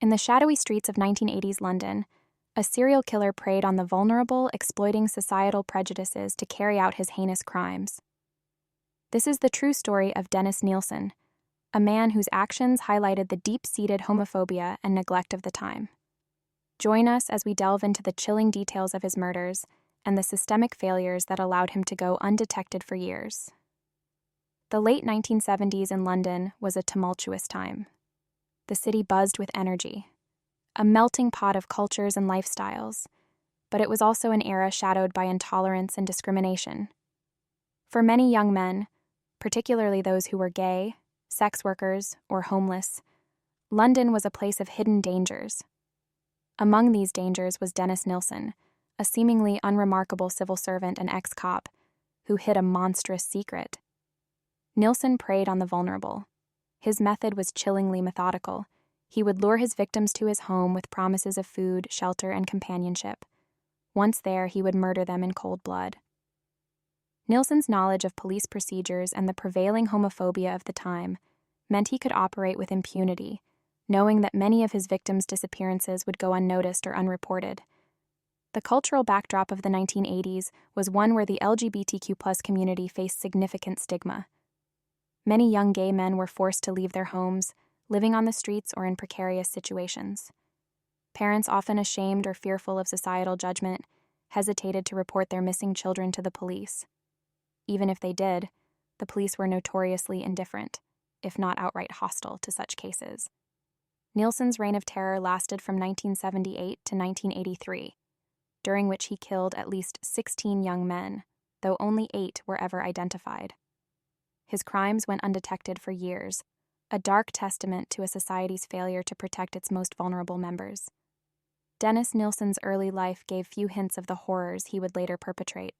In the shadowy streets of 1980s London, a serial killer preyed on the vulnerable, exploiting societal prejudices to carry out his heinous crimes. This is the true story of Dennis Nilsen, a man whose actions highlighted the deep-seated homophobia and neglect of the time. Join us as we delve into the chilling details of his murders and the systemic failures that allowed him to go undetected for years. The late 1970s in London was a tumultuous time. The city buzzed with energy, a melting pot of cultures and lifestyles, but it was also an era shadowed by intolerance and discrimination. For many young men, particularly those who were gay, sex workers, or homeless, London was a place of hidden dangers. Among these dangers was Dennis Nilsen, a seemingly unremarkable civil servant and ex-cop who hid a monstrous secret. Nilsen preyed on the vulnerable. His method was chillingly methodical. He would lure his victims to his home with promises of food, shelter, and companionship. Once there, he would murder them in cold blood. Nilsen's knowledge of police procedures and the prevailing homophobia of the time meant he could operate with impunity, knowing that many of his victims' disappearances would go unnoticed or unreported. The cultural backdrop of the 1980s was one where the LGBTQ+ community faced significant stigma. Many young gay men were forced to leave their homes, living on the streets or in precarious situations. Parents, often ashamed or fearful of societal judgment, hesitated to report their missing children to the police. Even if they did, the police were notoriously indifferent, if not outright hostile to such cases. Nilsen's reign of terror lasted from 1978 to 1983, during which he killed at least 16 young men, though only 8 were ever identified. His crimes went undetected for years, a dark testament to a society's failure to protect its most vulnerable members. Dennis Nilsen's early life gave few hints of the horrors he would later perpetrate.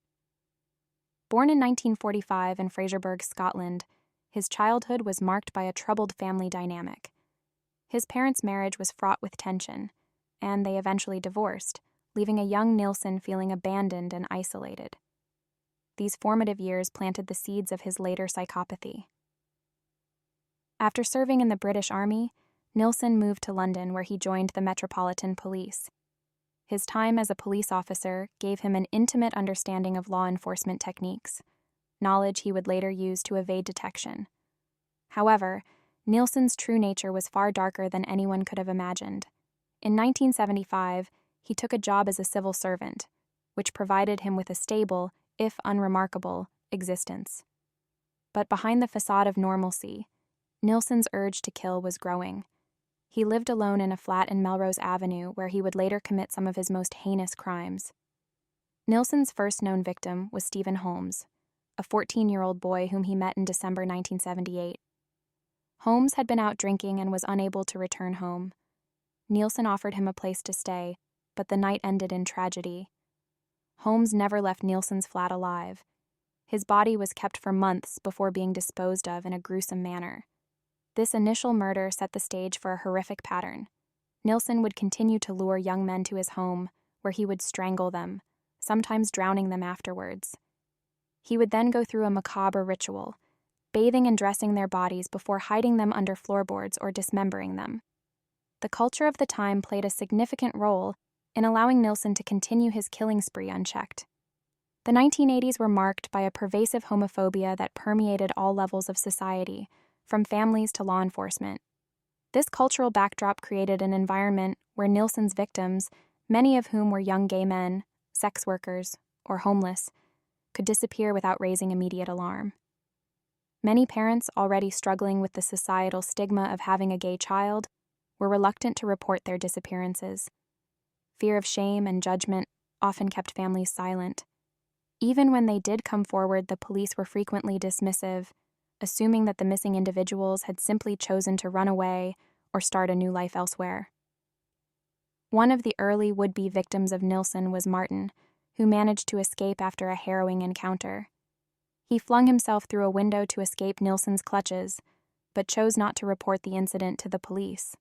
Born in 1945 in Fraserburgh, Scotland, his childhood was marked by a troubled family dynamic. His parents' marriage was fraught with tension, and they eventually divorced, leaving a young Nilsen feeling abandoned and isolated. These formative years planted the seeds of his later psychopathy. After serving in the British Army, Nilsen moved to London where he joined the Metropolitan Police. His time as a police officer gave him an intimate understanding of law enforcement techniques, knowledge he would later use to evade detection. However, Nilsen's true nature was far darker than anyone could have imagined. In 1975, he took a job as a civil servant, which provided him with a stable, if unremarkable, existence. But behind the facade of normalcy, Nilsen's urge to kill was growing. He lived alone in a flat in Melrose Avenue where he would later commit some of his most heinous crimes. Nilsen's first known victim was Stephen Holmes, a 14-year-old boy whom he met in December 1978. Holmes had been out drinking and was unable to return home. Nilsen offered him a place to stay, but the night ended in tragedy. Holmes never left Nilsen's flat alive. His body was kept for months before being disposed of in a gruesome manner. This initial murder set the stage for a horrific pattern. Nilsen would continue to lure young men to his home, where he would strangle them, sometimes drowning them afterwards. He would then go through a macabre ritual, bathing and dressing their bodies before hiding them under floorboards or dismembering them. The culture of the time played a significant role in allowing Nilsen to continue his killing spree unchecked. The 1980s were marked by a pervasive homophobia that permeated all levels of society, from families to law enforcement. This cultural backdrop created an environment where Nilsen's victims, many of whom were young gay men, sex workers, or homeless, could disappear without raising immediate alarm. Many parents, already struggling with the societal stigma of having a gay child, were reluctant to report their disappearances. Fear of shame and judgment often kept families silent. Even when they did come forward, the police were frequently dismissive, assuming that the missing individuals had simply chosen to run away or start a new life elsewhere. One of the early would-be victims of Nilsen was Martin, who managed to escape after a harrowing encounter. He flung himself through a window to escape Nilsen's clutches, but chose not to report the incident to the police.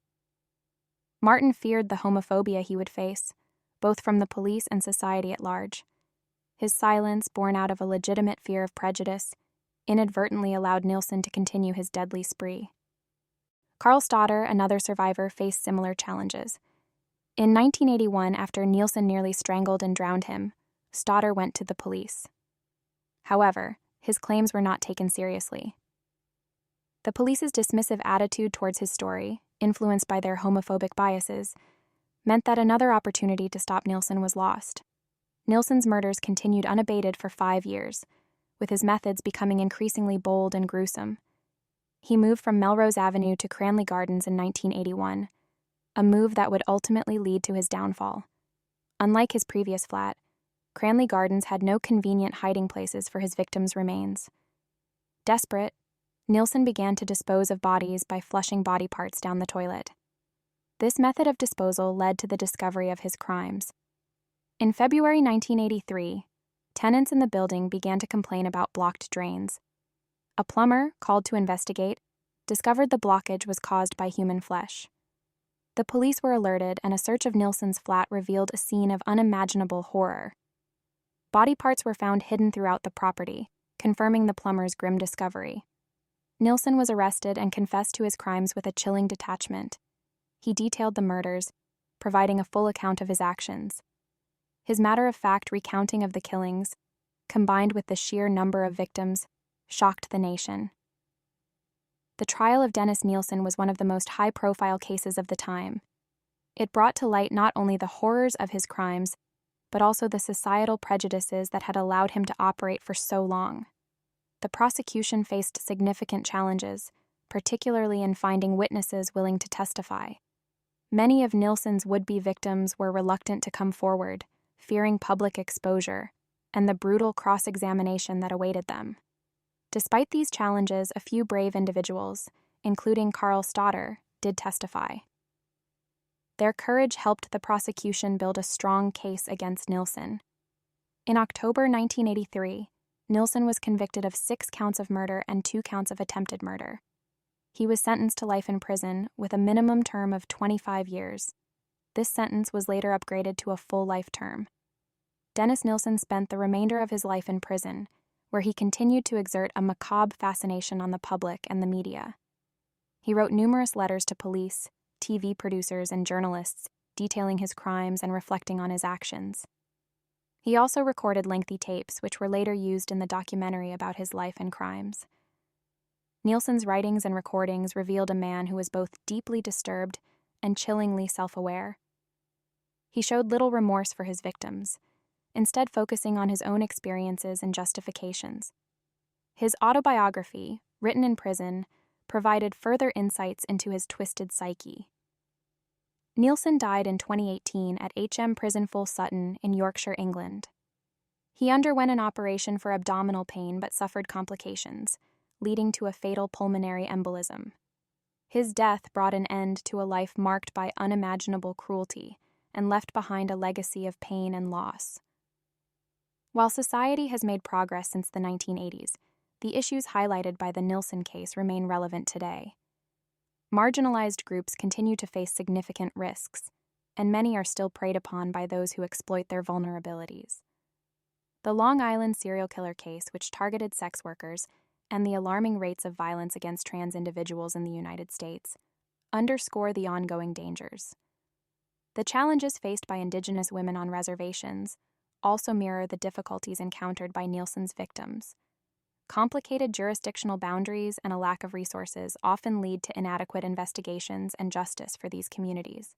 Martin feared the homophobia he would face, both from the police and society at large. His silence, born out of a legitimate fear of prejudice, inadvertently allowed Nilsen to continue his deadly spree. Karl Stodder, another survivor, faced similar challenges. In 1981, after Nilsen nearly strangled and drowned him, Stodder went to the police. However, his claims were not taken seriously. The police's dismissive attitude towards his story, influenced by their homophobic biases, meant that another opportunity to stop Nilsen was lost. Nilsen's murders continued unabated for 5 years, with his methods becoming increasingly bold and gruesome. He moved from Melrose Avenue to Cranley Gardens in 1981, a move that would ultimately lead to his downfall. Unlike his previous flat, Cranley Gardens had no convenient hiding places for his victims' remains. Desperate, Nilsen began to dispose of bodies by flushing body parts down the toilet. This method of disposal led to the discovery of his crimes. In February 1983, tenants in the building began to complain about blocked drains. A plumber, called to investigate, discovered the blockage was caused by human flesh. The police were alerted, and a search of Nilsen's flat revealed a scene of unimaginable horror. Body parts were found hidden throughout the property, confirming the plumber's grim discovery. Nilsen was arrested and confessed to his crimes with a chilling detachment. He detailed the murders, providing a full account of his actions. His matter-of-fact recounting of the killings, combined with the sheer number of victims, shocked the nation. The trial of Dennis Nilsen was one of the most high-profile cases of the time. It brought to light not only the horrors of his crimes, but also the societal prejudices that had allowed him to operate for so long. The prosecution faced significant challenges, particularly in finding witnesses willing to testify. Many of Nilsen's would-be victims were reluctant to come forward, fearing public exposure and the brutal cross-examination that awaited them. Despite these challenges, a few brave individuals, including Karl Stodder, did testify. Their courage helped the prosecution build a strong case against Nilsen. In October 1983, Nilsen was convicted of 6 counts of murder and 2 counts of attempted murder. He was sentenced to life in prison with a minimum term of 25 years. This sentence was later upgraded to a full life term. Dennis Nilsen spent the remainder of his life in prison, where he continued to exert a macabre fascination on the public and the media. He wrote numerous letters to police, TV producers, and journalists, detailing his crimes and reflecting on his actions. He also recorded lengthy tapes, which were later used in the documentary about his life and crimes. Nilsen's writings and recordings revealed a man who was both deeply disturbed and chillingly self-aware. He showed little remorse for his victims, instead focusing on his own experiences and justifications. His autobiography, written in prison, provided further insights into his twisted psyche. Nilsen died in 2018 at HM Prison Full Sutton in Yorkshire, England. He underwent an operation for abdominal pain but suffered complications, leading to a fatal pulmonary embolism. His death brought an end to a life marked by unimaginable cruelty and left behind a legacy of pain and loss. While society has made progress since the 1980s, the issues highlighted by the Nilsen case remain relevant today. Marginalized groups continue to face significant risks, and many are still preyed upon by those who exploit their vulnerabilities. The Long Island serial killer case, which targeted sex workers, and the alarming rates of violence against trans individuals in the United States, underscore the ongoing dangers. The challenges faced by Indigenous women on reservations also mirror the difficulties encountered by Nilsen's victims. Complicated jurisdictional boundaries and a lack of resources often lead to inadequate investigations and justice for these communities.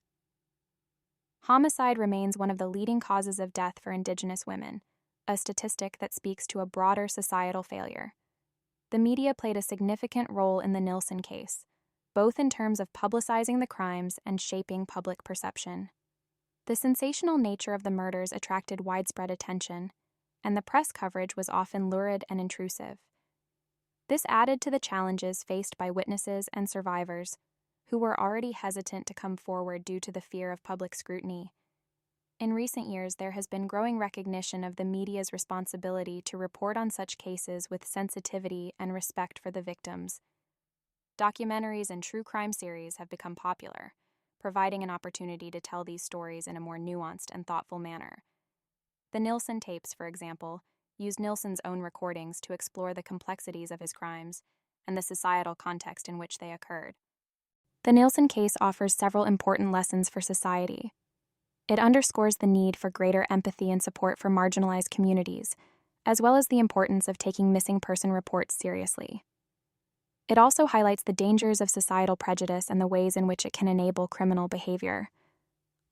Homicide remains one of the leading causes of death for Indigenous women, a statistic that speaks to a broader societal failure. The media played a significant role in the Nilsen case, both in terms of publicizing the crimes and shaping public perception. The sensational nature of the murders attracted widespread attention, and the press coverage was often lurid and intrusive. This added to the challenges faced by witnesses and survivors, who were already hesitant to come forward due to the fear of public scrutiny. In recent years, there has been growing recognition of the media's responsibility to report on such cases with sensitivity and respect for the victims. Documentaries and true crime series have become popular, providing an opportunity to tell these stories in a more nuanced and thoughtful manner. The Nilsen tapes, for example, use Nilsen's own recordings to explore the complexities of his crimes and the societal context in which they occurred. The Nilsen case offers several important lessons for society. It underscores the need for greater empathy and support for marginalized communities, as well as the importance of taking missing person reports seriously. It also highlights the dangers of societal prejudice and the ways in which it can enable criminal behavior.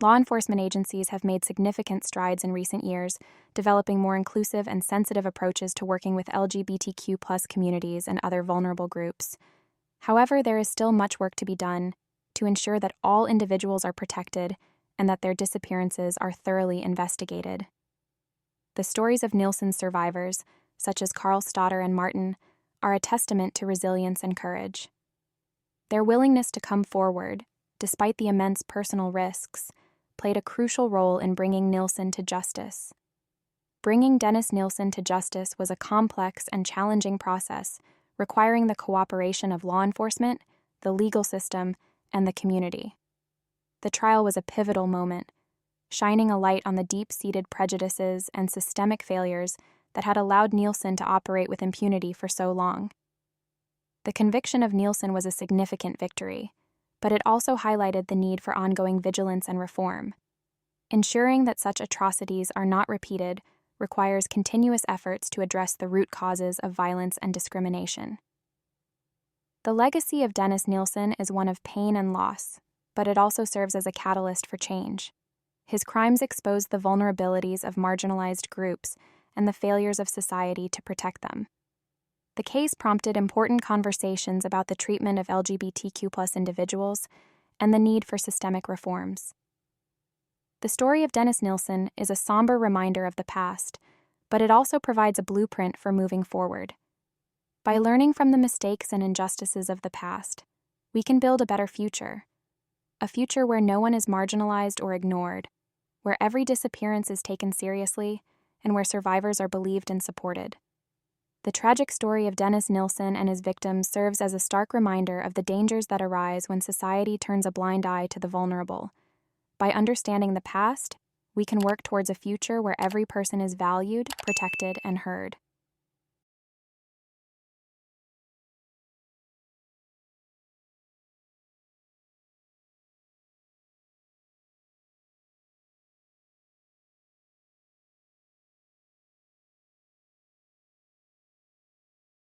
Law enforcement agencies have made significant strides in recent years, developing more inclusive and sensitive approaches to working with LGBTQ+ communities and other vulnerable groups. However, there is still much work to be done to ensure that all individuals are protected and that their disappearances are thoroughly investigated. The stories of Nilsen's survivors, such as Carl Stoddar and Martin, are a testament to resilience and courage. Their willingness to come forward, despite the immense personal risks, played a crucial role in bringing Nilsen to justice. Bringing Dennis Nilsen to justice was a complex and challenging process, requiring the cooperation of law enforcement, the legal system, and the community. The trial was a pivotal moment, shining a light on the deep-seated prejudices and systemic failures that had allowed Nilsen to operate with impunity for so long. The conviction of Nilsen was a significant victory, but it also highlighted the need for ongoing vigilance and reform. Ensuring that such atrocities are not repeated requires continuous efforts to address the root causes of violence and discrimination. The legacy of Dennis Nilsen is one of pain and loss, but it also serves as a catalyst for change. His crimes exposed the vulnerabilities of marginalized groups and the failures of society to protect them. The case prompted important conversations about the treatment of LGBTQ+ individuals and the need for systemic reforms. The story of Dennis Nilsen is a somber reminder of the past, but it also provides a blueprint for moving forward. By learning from the mistakes and injustices of the past, we can build a better future. A future where no one is marginalized or ignored, where every disappearance is taken seriously, and where survivors are believed and supported. The tragic story of Dennis Nilsen and his victims serves as a stark reminder of the dangers that arise when society turns a blind eye to the vulnerable. By understanding the past, we can work towards a future where every person is valued, protected, and heard.